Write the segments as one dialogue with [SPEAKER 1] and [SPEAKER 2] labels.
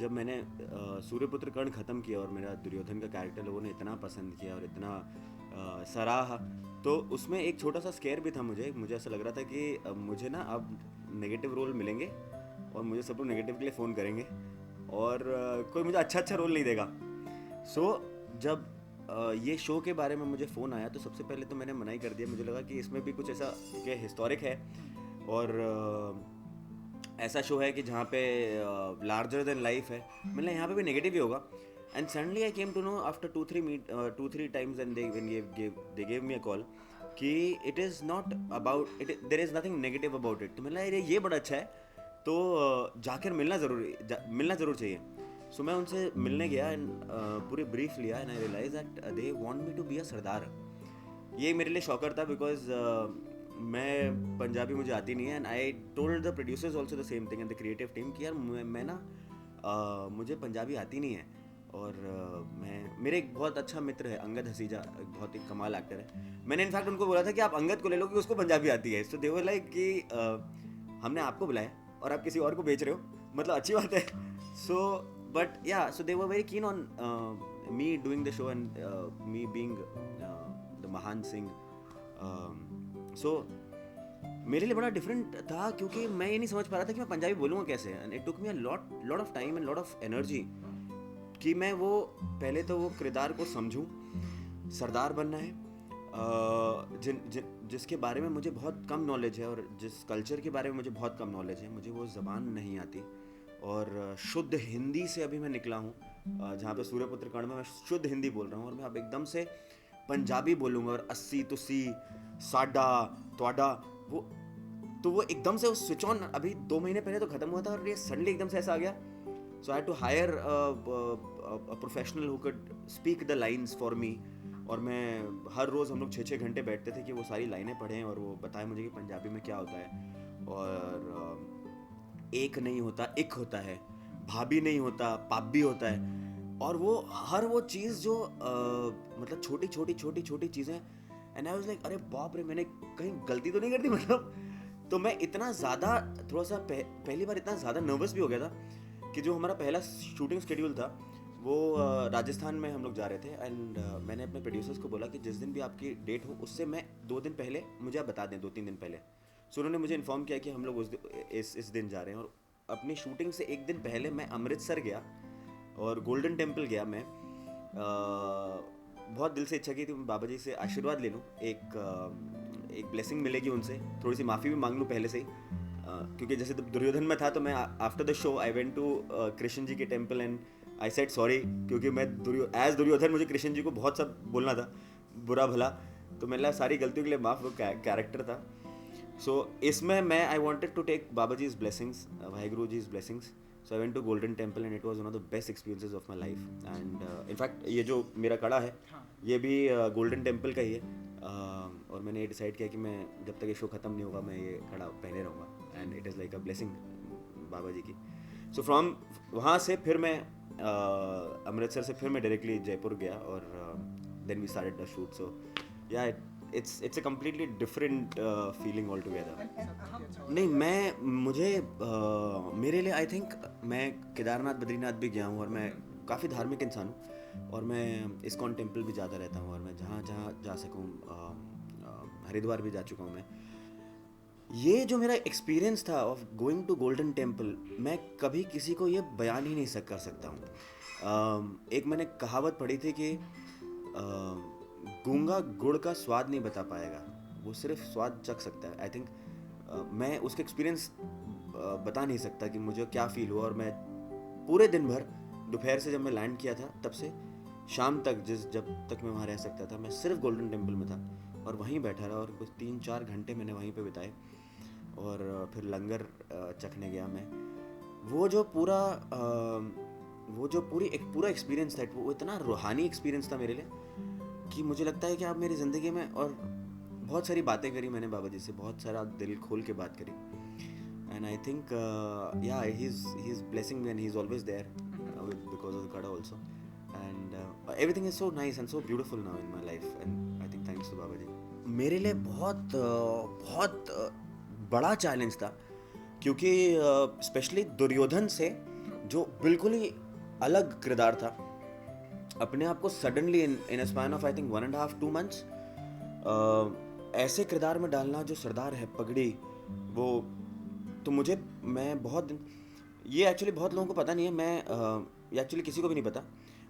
[SPEAKER 1] जब मैंने सूर्यपुत्र कर्ण ख़त्म किया और मेरा दुर्योधन का कैरेक्टर लोगों ने इतना पसंद किया और इतना सराहा, तो उसमें एक छोटा सा स्केयर भी था मुझे ऐसा लग रहा था कि मुझे ना अब नेगेटिव रोल मिलेंगे और मुझे सब लोग नेगेटिव के लिए फ़ोन करेंगे और कोई मुझे अच्छा रोल नहीं देगा। सो जब ये शो के बारे में मुझे फ़ोन आया तो सबसे पहले तो मैंने मना ही कर दिया। मुझे लगा कि इसमें भी कुछ ऐसा कि हिस्टोरिक है और ऐसा शो है कि जहाँ पे लार्जर देन लाइफ है, मतलब यहाँ पे भी नेगेटिव ही होगा। And suddenly I came to know after 2-3 times and they gave me a call कि it is not about it, there is nothing negative about it. तो मैंने ये बड़ा अच्छा है, तो जाकर मिलना ज़रूर चाहिए। सो मैं उनसे मिलने गया एंड पूरी ब्रीफ लिया and I realise that they want me to be a sardar. ये मेरे लिए शॉकर था बिकॉज मैं पंजाबी मुझे आती नहीं है and I told the producers also the same thing and the creative team कि यार मैं ना मुझे पंजाबी आती नहीं है। और मेरे एक बहुत अच्छा मित्र है अंगद हसीजा, एक बहुत ही कमाल एक्टर है। मैंने इनफैक्ट उनको बोला था कि आप अंगद को ले लो कि उसको पंजाबी आती है। सो दे वर लाइक कि हमने आपको बुलाया और आप किसी और को बेच रहे हो, मतलब अच्छी बात है। So but yeah so they were very keen on me doing the show and me being the Mahan Singh. सो मेरे लिए बड़ा डिफरेंट था क्योंकि मैं ये नहीं समझ पा रहा था कि मैं पंजाबी बोलूँगा कैसे। And it took me a lot of time and lot of energy कि मैं वो पहले तो वो किरदार को समझूं। सरदार बनना है जिसके बारे में मुझे बहुत कम नॉलेज है और जिस कल्चर के बारे में मुझे बहुत कम नॉलेज है, मुझे वो ज़बान नहीं आती और शुद्ध हिंदी से अभी मैं निकला हूँ। जहाँ पे सूर्यपुत्र कर्ण में मैं शुद्ध हिंदी बोल रहा हूँ और मैं अब एकदम से पंजाबी बोलूँगा और अस्सी तुसी साडा त्वाडा वो एकदम से उस स्विच ऑन अभी 2 महीने पहले तो ख़त्म हुआ था और ये सडनली एकदम से ऐसा आ गया। So I had to hire a professional who could speak the lines for me. और मैं हर रोज़ हम लोग 6-6 घंटे बैठते थे कि वो सारी लाइनें पढ़ें और वो बताएं मुझे कि पंजाबी में क्या होता है। और एक नहीं होता एक होता है, भाभी नहीं होता पाबी होता है। और वो हर वो चीज़ जो मतलब छोटी चीज़ें। एंड आई वाज लाइक अरे बाप रे, मैंने कहीं गलती तो नहीं कर दी मतलब। तो मैं इतना ज़्यादा थोड़ा सा पहली बार इतना ज़्यादा नर्वस भी हो गया था कि जो हमारा पहला शूटिंग शेड्यूल था वो राजस्थान में हम लोग जा रहे थे। एंड मैंने अपने प्रोड्यूसर्स को बोला कि जिस दिन भी आपकी डेट हो उससे मैं 2 दिन पहले मुझे आप बता दें, 2-3 दिन पहले। सो उन्होंने मुझे इन्फॉर्म किया कि हम लोग इस दिन जा रहे हैं। और अपनी शूटिंग से 1 दिन पहले मैं अमृतसर गया और गोल्डन टेम्पल गया। मैं बहुत दिल से इच्छा की थी बाबा जी से आशीर्वाद ले लूँ, एक ब्लेसिंग मिलेगी उनसे, थोड़ी सी माफ़ी भी मांग लूँ पहले से ही। क्योंकि जैसे दुर्योधन में था तो मैं after the show I went to Krishna ji के temple and I said sorry, क्योंकि मैं एज दुर्योधन मुझे कृष्ण जी को बहुत सब बोलना था बुरा भला। तो मैंने सारी गलतियों के लिए माफ़, वो कैरेक्टर था। सो इसमें मैं I wanted to take Baba ji's blessings, Waheguru ji's blessings. So I went to golden temple and it was one of the best experiences of my life. And in fact ये जो मेरा कड़ा है ये भी गोल्डन टेम्पल का ही है। और मैंने ये डिसाइड किया कि मैं जब तक ये शो ख़त्म नहीं होगा मैं ये कड़ा पहने रहूँगा। And it is like a blessing Baba ji की। सो फ्रॉम वहाँ से फिर मैं अमृतसर से फिर मैं डायरेक्टली जयपुर गया और then we started the shoot. So yeah it's a completely different feeling all together. नहीं मुझे मेरे लिए आई थिंक मैं केदारनाथ बद्रीनाथ भी गया हूँ और मैं काफ़ी धार्मिक इंसान हूँ और मैं इस्कॉन टेम्पल भी जाता रहता हूँ और मैं जहाँ जहाँ जा सकूँ, हरिद्वार भी जा चुका हूँ मैं। ये जो मेरा एक्सपीरियंस था of going to golden Temple, मैं कभी किसी को ये बयान ही नहीं कर सकता हूँ। एक मैंने कहावत पढ़ी थी कि गूंगा गुड़ का स्वाद नहीं बता पाएगा, वो सिर्फ स्वाद चख सकता है। आई थिंक मैं उसका एक्सपीरियंस बता नहीं सकता कि मुझे क्या फ़ील हुआ। और मैं पूरे दिन भर, दोपहर से जब मैं लैंड किया था तब से शाम तक जब तक मैं वहाँ रह सकता था, मैं सिर्फ गोल्डन टेम्पल में था और वहीं बैठा रहा और कुछ 3-4 घंटे मैंने वहीं पे बिताए। और फिर लंगर चखने गया मैं। वो जो पूरा एक्सपीरियंस था, वो इतना रूहानी एक्सपीरियंस था मेरे लिए कि मुझे लगता है कि आप मेरी ज़िंदगी में और बहुत सारी बातें करी मैंने बाबा जी से, बहुत सारा दिल खोल के बात करी। And I think yeah he is blessing me and he is always there because of the kara also. And everything is so nice and so beautiful now in my life and I think thanks to Baba ji. मेरे लिए बहुत बड़ा challenge था क्योंकि specially Duryodhan से जो बिल्कुल ही अलग किरदार था, अपने आप को suddenly in a span of I think 1.5-2 months ऐसे किरदार में डालना जो सरदार है, पगड़ी, वो तो मुझे, मैं बहुत दिन, ये एक्चुअली बहुत लोगों को पता नहीं है, मैं ये एक्चुअली किसी को भी नहीं पता,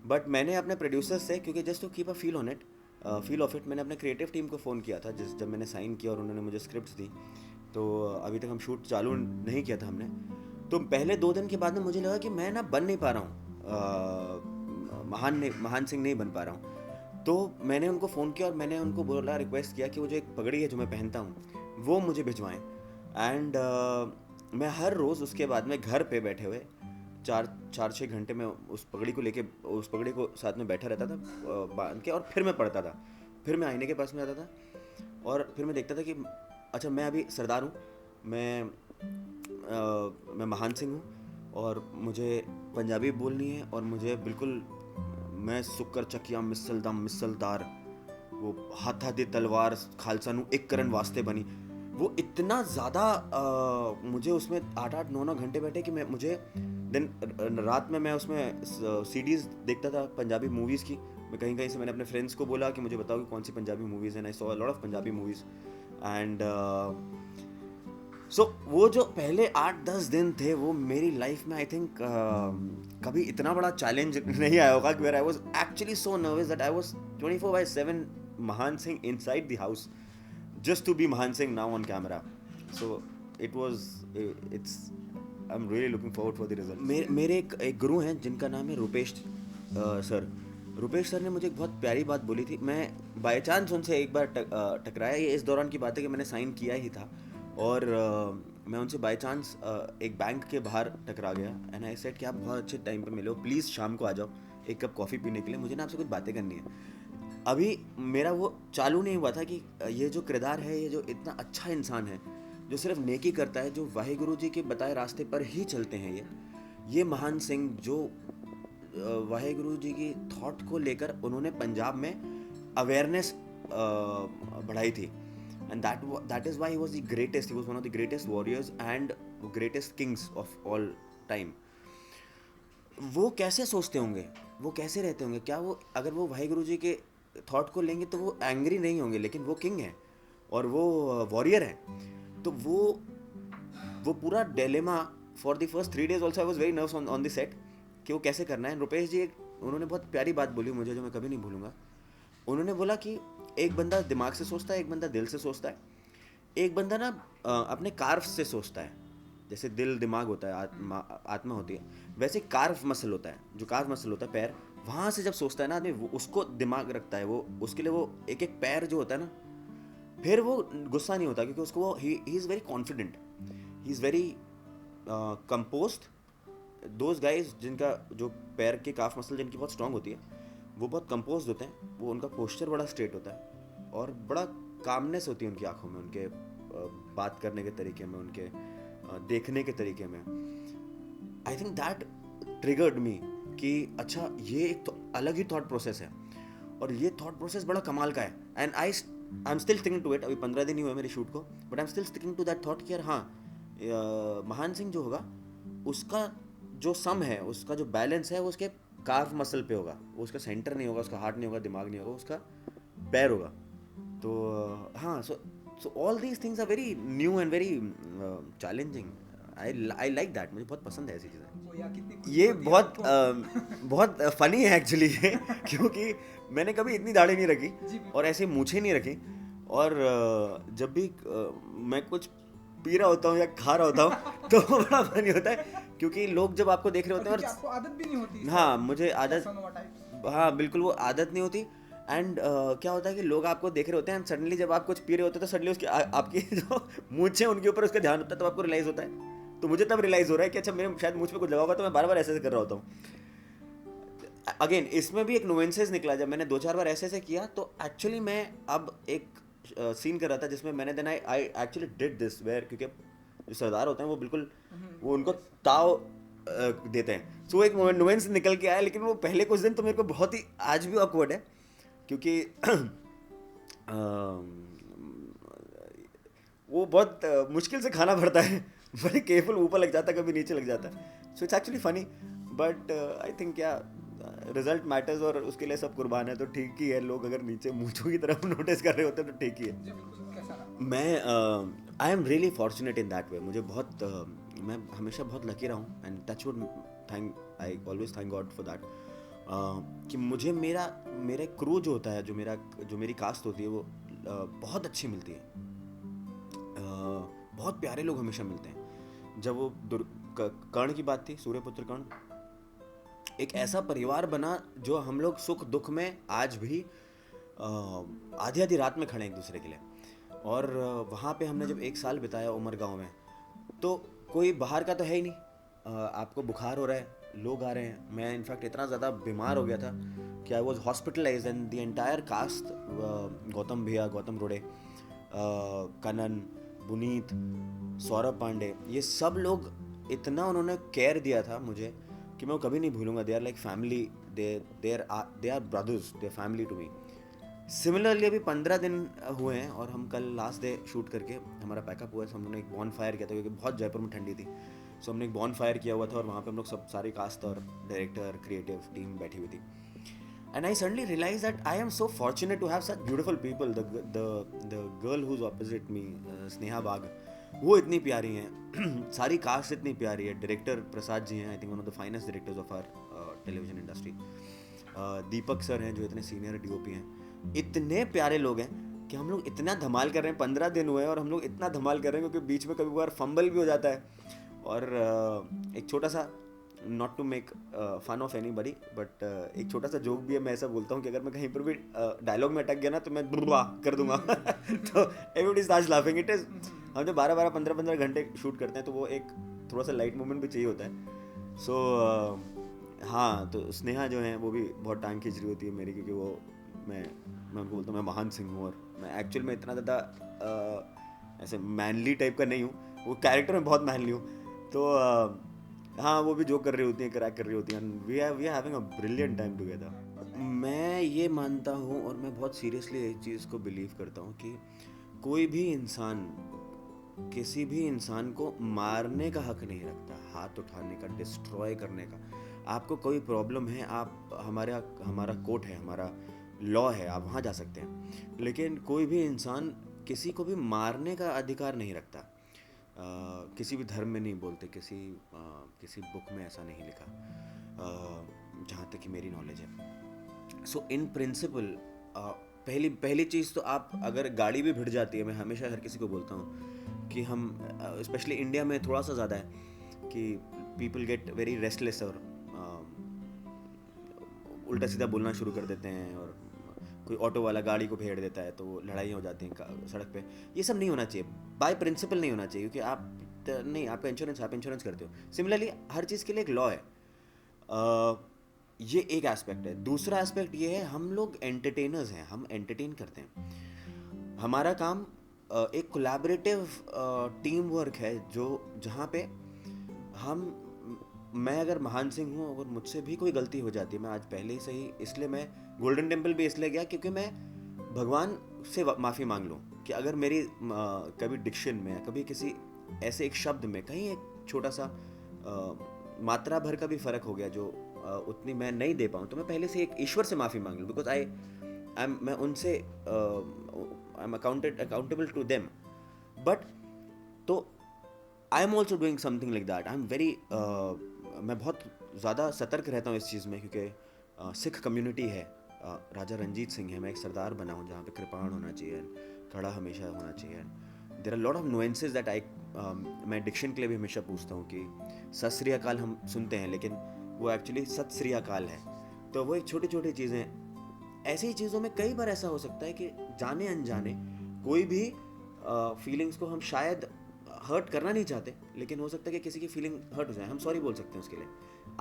[SPEAKER 1] बट मैंने अपने प्रोड्यूसर्स से, क्योंकि just to keep a feel on it, feel of it, मैंने अपने क्रिएटिव टीम को फ़ोन किया था जब मैंने साइन किया और उन्होंने मुझे स्क्रिप्ट्स दी। तो अभी तक हम शूट चालू नहीं किया था हमने। तो पहले 2 दिन के बाद में मुझे लगा कि मैं ना बन नहीं पा रहा हूँ, महान सिंह नहीं बन पा रहा हूँ। तो मैंने उनको फ़ोन किया और मैंने उनको बोला, रिक्वेस्ट किया कि वो जो एक पगड़ी है जो मैं पहनता हूँ वो मुझे भिजवाएं। एंड मैं हर रोज़ उसके बाद में घर पे बैठे हुए 4-6 घंटे में उस पगड़ी को लेके, उस पगड़ी को साथ में बैठा रहता था बांध के, और फिर मैं पढ़ता था। फिर मैं आईने के पास में आता था और फिर मैं देखता था कि अच्छा मैं अभी सरदार हूँ, मैं महान सिंह हूँ और मुझे पंजाबी बोलनी है, और मुझे बिल्कुल, मैं सुक्कर चकिया मिसल दम मिसलदार, वो हाथा दी तलवार खालसा नू एक करन वास्ते बनी। वो इतना ज़्यादा मुझे उसमें 8-9 घंटे बैठे कि मुझे दिन रात में मैं उसमें सीडीज़ देखता था पंजाबी मूवीज़ की। मैं कहीं से मैंने अपने फ्रेंड्स को बोला कि मुझे बताओ कि कौन सी पंजाबी मूवीज़ हैं। I saw a lot of Punjabi movies and so वो जो पहले 8-10 दिन थे वो मेरी लाइफ में आई थिंक कभी इतना बड़ा चैलेंज नहीं आया होगा, where I was actually so nervous that I was 24/7 Mahan Singh inside the house just to be Mahan Singh now on camera. So it's I'm really looking forward for the results. मेरे एक गुरु हैं जिनका नाम है रुपेश सर। रुपेश सर ने मुझे एक बहुत प्यारी बात बोली थी। मैं बाय चांस उनसे एक बार टकराया, ये इस दौरान की बात है कि मैंने साइन किया ही था और मैं उनसे बाय चांस एक बैंक के बाहर टकरा गया। एंड आई सेड कि आप बहुत अच्छे टाइम पे मिले हो, प्लीज़ शाम को आ जाओ एक कप कॉफ़ी पीने के लिए, मुझे ना आपसे कुछ बातें करनी है। अभी मेरा वो चालू नहीं हुआ था कि ये जो किरदार है, ये जो इतना अच्छा इंसान है जो सिर्फ नेकी करता है, जो वाहिगुरु जी के बताए रास्ते पर ही चलते हैं, ये महान सिंह जो वाहिगुरु जी की थॉट को लेकर उन्होंने पंजाब में अवेयरनेस बढ़ाई थी। And that is why he was the greatest, he was one of the greatest warriors and greatest Kings of all time. वो कैसे सोचते होंगे, वो कैसे रहते होंगे, क्या वो, अगर वो वाहिगुरु जी के थॉट को लेंगे तो वो एंग्री नहीं होंगे, लेकिन वो किंग है और वो वॉरियर है। तो वो पूरा dilemma for the first 3 days also I was very nervous on the set कि वो कैसे करना है। रुपेश जी उन्होंने बहुत प्यारी बात बोली मुझे जो मैं कभी नहीं भूलूंगा। उन्होंने बोला कि एक बंदा दिमाग से सोचता है, एक बंदा दिल से सोचता है, एक बंदा ना अपने कार्व से सोचता है। जैसे दिल दिमाग होता है, आत्मा होती है, वैसे कार्व मसल होता है, जो कार्व मसल होता है पैर, वहाँ से जब सोचता है ना आदमी, वो उसको दिमाग रखता है, वो उसके लिए वो एक एक पैर जो होता है ना, फिर वो गुस्सा नहीं होता क्योंकि उसको वो he is very confident, he is very composed. Those guys जिनका जो पैर के काफ मसल जिनकी बहुत स्ट्रांग होती है, वो बहुत कंपोज्ड होते हैं, वो उनका पोस्चर बड़ा स्ट्रेट होता है और बड़ा कामनेस होती है उनकी आंखों में, उनके बात करने के तरीके में, उनके देखने के तरीके में। आई थिंक दैट ट्रिगर्ड मी कि अच्छा ये एक तो अलग ही थॉट प्रोसेस है और ये थॉट प्रोसेस बड़ा कमाल का है। And I am still sticking to it. अभी 15 दिन ही हुए मेरे शूट को, but I am still sticking to that thought कि यार हाँ, महान सिंह जो होगा उसका जो सम है, उसका जो बैलेंस है वो उसके काफ मसल पे होगा, वो उसका सेंटर नहीं होगा, उसका हार्ट नहीं होगा, दिमाग नहीं होगा, उसका पैर होगा। तो हाँ, so all these things are very new and very challenging. I like that, मुझे बहुत पसंद है ऐसी चीज़ें। ये बहुत फनी है एक्चुअली ये क्योंकि मैंने कभी इतनी दाढ़ी नहीं रखी और ऐसे मूछें नहीं रखी, और जब भी मैं कुछ पी रहा होता हूँ या खा रहा होता हूँ तो बड़ा फनी होता है क्योंकि लोग जब आपको देख रहे होते हैं और
[SPEAKER 2] आपको आदत भी नहीं होती।
[SPEAKER 1] हाँ, मुझे आदत, हाँ बिल्कुल वो आदत नहीं होती। एंड क्या होता है कि लोग आपको देख रहे होते हैं एंड सडनली जब आप कुछ पी रहे होते हैं तो सडनली उसकी आपकी जो मूंछें उनके ऊपर उसका ध्यान होता है, तो आपको रियलाइज़ होता है। तो मुझे तब रियलाइज़ हो रहा है कि अच्छा मेरे शायद मूंछ पे कुछ लगा होगा, तो मैं बार बार ऐसे कर रहा होता हूँ। अगेन इसमें भी एक नुएंसेस निकला, जब मैंने 2-4 बार ऐसे किया तो एक्चुअली मैं अब एक सीन कर रहा था जिसमें मैंने then I actually did this where, क्योंकि जो सरदार होते हैं वो बिल्कुल वो उनको ताव देते हैं, सो एक नुएंस निकल के आया। लेकिन वो पहले कुछ दिन तो मेरे को बहुत ही आज भी ऑकवर्ड है क्योंकि वो बहुत मुश्किल से खाना पड़ता है, बड़े केयरफुल, ऊपर लग जाता है कभी नीचे लग जाता है। So it's actually funny, but I think क्या रिजल्ट मैटर्स, और उसके लिए सब कुर्बान है, तो ठीक ही है. लोग अगर नीचे मूंछों की तरफ नोटिस कर रहे होते तो ठीक ही है.
[SPEAKER 2] जी बिल्कुल, कैसा रहा?
[SPEAKER 1] मैं I am really fortunate in that way. मुझे बहुत मैं हमेशा बहुत लकी रहा हूँ, and touch wood, thank I always thank God for that, कि मुझे मेरा मेरा क्रू जो होता है, जो मेरी कास्ट होती है, वो बहुत अच्छी मिलती है. बहुत प्यारे लोग हमेशा मिलते हैं. जब वो कर्ण की बात थी, सूर्यपुत्र कर्ण, एक ऐसा परिवार बना जो हम लोग सुख दुख में आज भी आधी आधी रात में खड़े हैं एक दूसरे के लिए. और वहाँ पे हमने जब 1 साल बिताया उमर गांव में, तो कोई बाहर का तो है ही नहीं. आपको बुखार हो रहा है, लोग आ रहे हैं. मैं इनफैक्ट इतना ज़्यादा बीमार हो गया था कि I was hospitalize, and the entire cast, Gautam भैया, गौतम रोड़े, कनन, पुनीत, सौरभ पांडे, ये सब लोग इतना उन्होंने केयर दिया था मुझे कि मैं वो कभी नहीं भूलूंगा. They are like family, they are brothers, they are family to me. Similarly अभी 15 दिन हुए हैं, और हम कल लास्ट डे शूट करके हमारा पैकअप हुआ है. हमने एक बॉन फायर किया था, क्योंकि बहुत जयपुर में ठंडी थी. सो हमने एक बॉन फायर किया हुआ था, और वहाँ पे हम लोग सब सारे कास्ट और डायरेक्टर, क्रिएटिव टीम बैठी हुई थी. And I suddenly realise that I am so fortunate to have such beautiful people. The girl who is opposite me, Sneha Bag, वो इतनी प्यारी हैं. सारी कास्ट इतनी प्यारी है. डायरेक्टर प्रसाद जी हैं, I think one of the finest directors of our television industry. Deepak sir हैं जो इतने सीनियर डीओपी हैं. इतने प्यारे लोग हैं कि हम लोग इतना धमाल कर रहे हैं. 15 दिन हुए हैं और हम लोग इतना धमाल कर रहे हैं, क्योंकि बीच में कभी बार फंबल भी हो जाता है. और एक छोटा सा, not to make fun of anybody, but एक छोटा सा जोक भी है. मैं ऐसा बोलता हूँ कि अगर मैं कहीं पर भी डायलॉग में अटक गया ना, तो मैं बुआ कर दूंगा. तो everybody starts laughing. It is, हम जो 12-12, 15-15 घंटे शूट करते हैं, तो वो एक थोड़ा सा लाइट मोमेंट भी चाहिए होता है. सो हाँ, तो स्नेहा जो है वो भी बहुत टांग खींच रही होती है मेरी, क्योंकि वो मैं उनको बोलता हूँ मैं महान सिंह हूँ, और मैं एक्चुअल में इतना ज़्यादा ऐसे मैनली टाइप का नहीं हूँ. वो कैरेक्टर में बहुत मैनली हूँ. तो हाँ, वो भी जोक कर रही होती हैं, क्रैक कर रही होती हैं. We are having a brilliant time together. मैं ये मानता हूँ, और मैं बहुत सीरियसली इस चीज़ को बिलीव करता हूँ, कि कोई भी इंसान किसी भी इंसान को मारने का हक नहीं रखता, हाथ उठाने का, डिस्ट्रॉय करने का. आपको कोई प्रॉब्लम है, आप हमारा कोर्ट है, हमारा लॉ है, आप वहाँ जा सकते हैं. लेकिन कोई भी इंसान किसी को भी मारने का अधिकार नहीं रखता. किसी भी धर्म में नहीं बोलते, किसी बुक में ऐसा नहीं लिखा, जहाँ तक कि मेरी नॉलेज है. सो इन प्रिंसिपल, पहली चीज़ तो, आप अगर गाड़ी भी भिड़ जाती है, मैं हमेशा हर किसी को बोलता हूँ कि हम, स्पेशली इंडिया में थोड़ा सा ज़्यादा है कि पीपल गेट वेरी रेस्टलेस, और उल्टा सीधा बोलना शुरू कर देते हैं, और कोई ऑटो वाला गाड़ी को भेड़ देता है तो लड़ाई हो जाती है सड़क पे. ये सब नहीं होना चाहिए, बाय प्रिंसिपल नहीं होना चाहिए, क्योंकि आपका इंश्योरेंस, आप इंश्योरेंस करते हो. सिमिलरली हर चीज़ के लिए एक लॉ है. ये एक एस्पेक्ट है. दूसरा एस्पेक्ट ये है, हम लोग एंटरटेनर्स हैं, हम एंटरटेन करते हैं. हमारा काम एक कोलैबोरेटिव टीम वर्क है, जहाँ पे मैं अगर महान सिंह हूँ, अगर मुझसे भी कोई गलती हो जाती है, मैं आज पहले ही सही, इसलिए मैं गोल्डन टेम्पल भी इसलिए गया क्योंकि मैं भगवान से माफ़ी मांग लूँ कि अगर मेरी कभी डिक्शन में, कभी किसी ऐसे एक शब्द में कहीं एक छोटा सा मात्रा भर का भी फ़र्क हो गया, जो उतनी मैं नहीं दे पाऊँ, तो मैं पहले से एक ईश्वर से माफ़ी मांग लूँ. बिकॉज मैं उनसे I am accountable to them. But तो I am also doing something like that. I am very, मैं बहुत ज़्यादा सतर्क रहता हूँ इस चीज़ में, क्योंकि सिख कम्युनिटी है, राजा रंजीत सिंह है, मैं एक सरदार बना हूँ जहाँ पे कृपाण होना चाहिए, खड़ा हमेशा होना चाहिए. There are lot of nuances that मैं डिक्शन के लिए भी हमेशा पूछता हूँ कि सत श्री अकाल हम सुनते हैं, लेकिन वो एक्चुअली सत श्री अकाल है. तो वो एक छोटी छोटी चीज़ें, ऐसी ही चीज़ों में कई बार ऐसा हो सकता है कि जाने अनजाने कोई भी फीलिंग्स को हम शायद हर्ट करना नहीं चाहते, लेकिन हो सकता है कि किसी की फीलिंग हर्ट हो जाए. हम सॉरी बोल सकते हैं उसके लिए.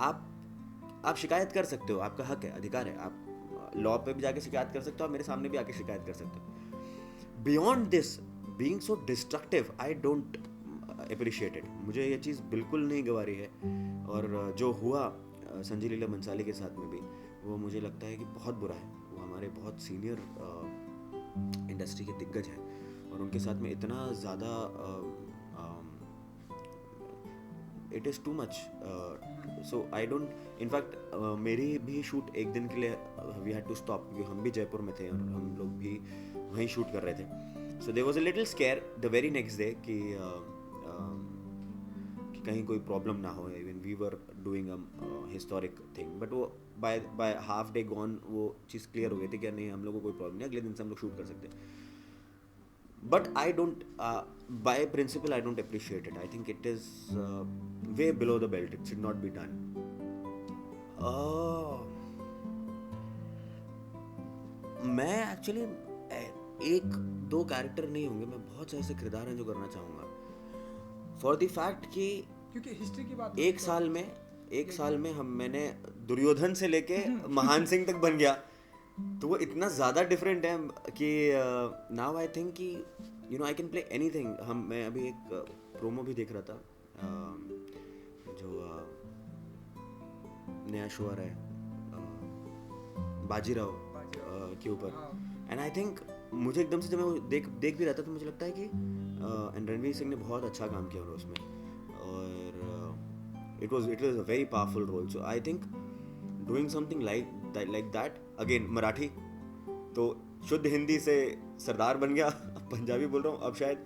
[SPEAKER 1] आप शिकायत कर सकते हो, आपका हक है, अधिकार है. आप लॉ पे भी जाके शिकायत कर सकते हो, आप मेरे सामने भी आके शिकायत कर सकते हो. Beyond this being so destructive, I don't appreciate it. मुझे ये चीज़ बिल्कुल नहीं गवारी है. और जो हुआ संजय लीला भंसाली के साथ में भी, वो मुझे लगता है कि बहुत बुरा है. वो हमारे बहुत सीनियर इंडस्ट्री के दिग्गज हैं, और उनके साथ में इतना ज़्यादा it is too much. So I don't, in fact मेरी भी शूट एक दिन के लिए वी हैड टू स्टॉप, क्योंकि हम भी जयपुर में थे और हम लोग भी वहीं शूट कर रहे थे. So there was a little scare the very next day कि कहीं कोई प्रॉब्लम ना हो. Even we were doing a historic thing, but वो बाय हाफ डे गॉन वो चीज़ क्लियर हो गई थी कि नहीं, हम लोग को कोई प्रॉब्लम नहीं, अगले दिन से हम लोग शूट कर सकते हैं. But I don't, by principle, I don't appreciate it. I think it is way below the belt. It should not be done. मैं एक्चुअली एक दो कैरेक्टर नहीं होंगे, मैं बहुत से ऐसे किरदार हैं जो करना चाहूँगा. फॉर द फैक्ट कि
[SPEAKER 2] क्योंकि हिस्ट्री की बात
[SPEAKER 1] एक साल में मैंने दुर्योधन से लेके महान सिंह तक बन गया. तो वो इतना ज़्यादा डिफरेंट है कि नाउ आई थिंक कि you know I can play anything. मैं अभी एक प्रोमो भी देख रहा था जो नया शो आ रहा है बाजीराव के ऊपर. एंड आई थिंक मुझे एकदम से जब मैं वो देख भी रहा था तो मुझे लगता है कि एंड रणवीर सिंह ने बहुत अच्छा काम किया उसमें, और it was a very powerful role. So I think doing something like that again. Marathi तो शुद्ध हिंदी से सरदार बन गया, अब पंजाबी बोल रहा हूँ, अब शायद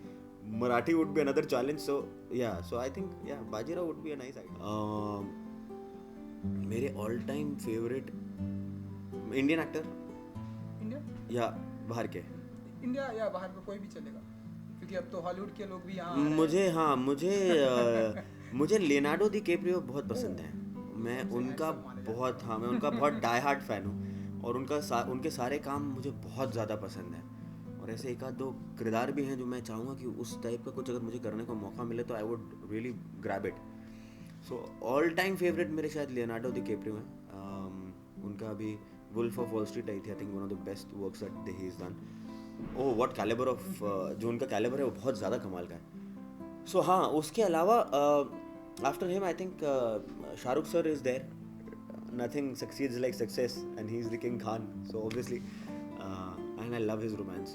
[SPEAKER 1] Marathi would be another challenge. So I think Bajirao would be a nice idea. मेरे all time favourite Indian actor या बाहर के?
[SPEAKER 2] इंडिया या बाहर का कोई भी चलेगा, क्योंकि अब तो हॉलीवुड के लोग भी यहाँ
[SPEAKER 1] मुझे लियोनार्डो डी कैप्रियो बहुत पसंद है. मैं उनका बहुत डाई हार्ट फैन हूँ, और उनके सारे काम मुझे बहुत ज़्यादा पसंद है. और ऐसे एक आध दो किरदार भी हैं जो मैं चाहूँगा कि उस टाइप का कुछ अगर मुझे करने का मौका मिले तो I would really grab it. So all time favourite मेरे शायद लियोनार्डो डी कैप्रियो हैं. उनका अभी वुल्फ ऑफ वॉल स्ट्रीट आई थी, I think one of the best works that he is done. Oh what calibre of, जो उनका calibre है वो बहुत ज़्यादा कमाल का है. सो हाँ, उसके अलावा after him I think Shah Rukh sir is there. Nothing succeeds like success and he's the King Khan, so obviously and I love his romance.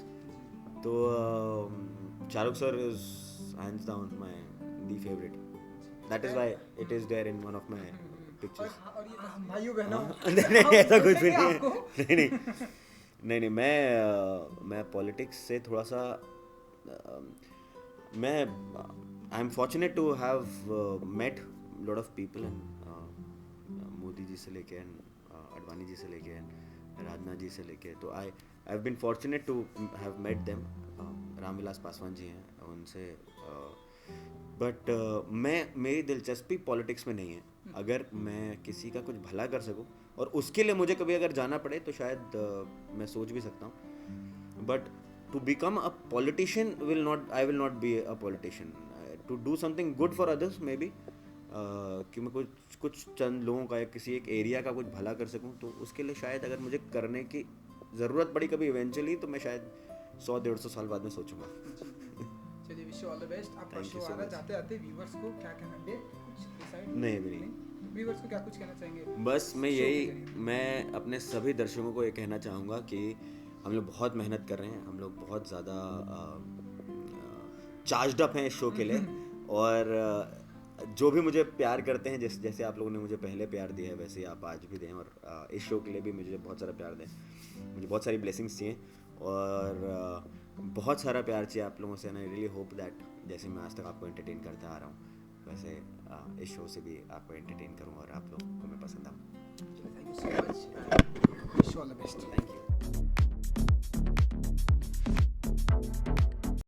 [SPEAKER 1] So Shah Rukh sir is hands down the favorite. That is why it is there in one of my pictures.
[SPEAKER 2] और ये भाइयों बहनों
[SPEAKER 1] नहीं ऐसा कुछ भी नहीं है. नहीं मैं पॉलिटिक्स से थोड़ा सा मैं I am fortunate to have met a lot of people, and Modi ji से लेके अडवाणी जी से लेके राजनाथ जी से लेके, तो I have been fortunate to have met them. Ramvilas Paswan ji हैं उनसे, बट मेरी दिलचस्पी पॉलिटिक्स में नहीं है. अगर मैं किसी का कुछ भला कर सकूं और उसके लिए मुझे कभी अगर जाना पड़े तो शायद मैं सोच भी सकता हूं. But to become a politician I will not be a politician. To do something good for others maybe, कि मैं कुछ चंद लोगों का या किसी एक एरिया का कुछ भला कर सकूं, तो उसके लिए शायद अगर मुझे करने की ज़रूरत पड़ी कभी इवेंचुअली, तो मैं शायद 100-150 साल बाद में सोचूंगा.
[SPEAKER 2] चलिए, wish you all the best. आपका शो आ रहा, जाते आते व्यूअर्स को क्या कहना, डेट कुछ डिसाइड
[SPEAKER 1] नहीं
[SPEAKER 2] व्यूअर्स को क्या कुछ कहना चाहेंगे?
[SPEAKER 1] बस मैं अपने सभी दर्शकों को ये कहना चाहूँगा कि हम लोग बहुत मेहनत कर रहे हैं, हम लोग बहुत ज़्यादा चार्ज्ड अप हैं इस शो के लिए, और जो भी मुझे प्यार करते हैं, जैसे आप लोगों ने मुझे पहले प्यार दिया है वैसे ही आप आज भी दें, और इस शो के लिए भी मुझे बहुत सारा प्यार दें. मुझे बहुत सारी ब्लेसिंग्स चाहिए और बहुत सारा प्यार चाहिए आप लोगों से. And I really hope that जैसे मैं आज तक आपको एंटरटेन करता आ रहा हूँ, वैसे इस शो से भी आपको एंटरटेन करूँ और आप लोगों को मैं पसंद आऊँ.
[SPEAKER 2] Thank you so much. Wish you all the best.